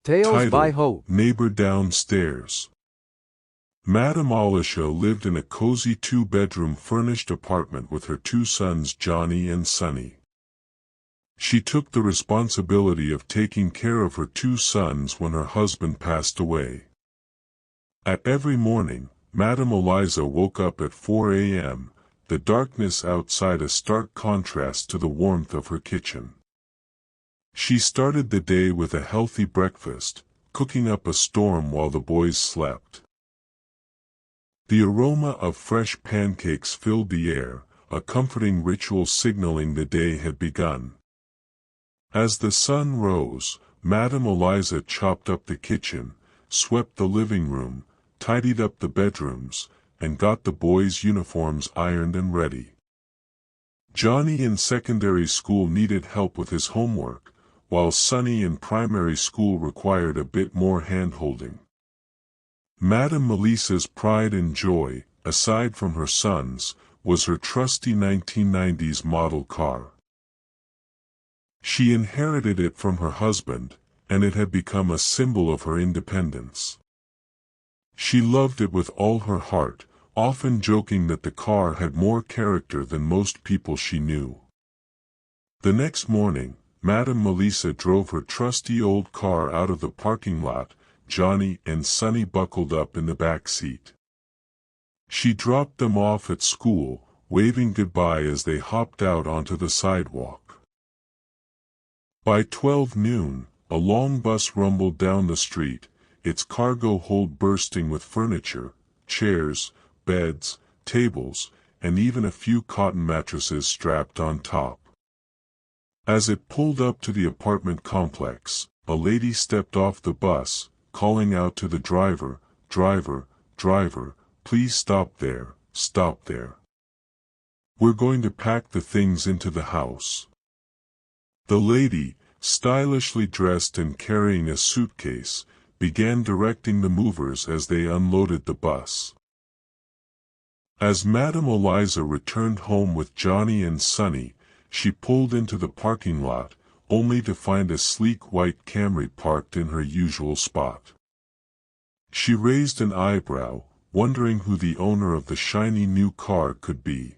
Tales by Title: Hope. Neighbor Downstairs. Madame Olisa lived in a cozy two-bedroom furnished apartment with her two sons Johnny and Sonny. She took the responsibility of taking care of her two sons when her husband passed away. At every morning, Madame Olisa woke up at 4 a.m., the darkness outside a stark contrast to the warmth of her kitchen. She started the day with a healthy breakfast, cooking up a storm while the boys slept. The aroma of fresh pancakes filled the air, a comforting ritual signaling the day had begun. As the sun rose, Madame Olisa chopped up the kitchen, swept the living room, tidied up the bedrooms, and got the boys' uniforms ironed and ready. Johnny in secondary school needed help with his homework, while Sonny in primary school required a bit more hand-holding. Madame Olisa's pride and joy, aside from her sons, was her trusty 1990s model car. She inherited it from her husband, and it had become a symbol of her independence. She loved it with all her heart, often joking that the car had more character than most people she knew. The next morning, Madame Olisa drove her trusty old car out of the parking lot, Johnny and Sonny buckled up in the back seat. She dropped them off at school, waving goodbye as they hopped out onto the sidewalk. By 12 noon, a long bus rumbled down the street, its cargo hold bursting with furniture, chairs, beds, tables, and even a few cotton mattresses strapped on top. As it pulled up to the apartment complex, a lady stepped off the bus, calling out to the driver, "Driver, driver, please stop there, stop there. We're going to pack the things into the house." The lady, stylishly dressed and carrying a suitcase, began directing the movers as they unloaded the bus. As Madame Olisa returned home with Johnny and Sonny, she pulled into the parking lot, only to find a sleek white Camry parked in her usual spot. She raised an eyebrow, wondering who the owner of the shiny new car could be.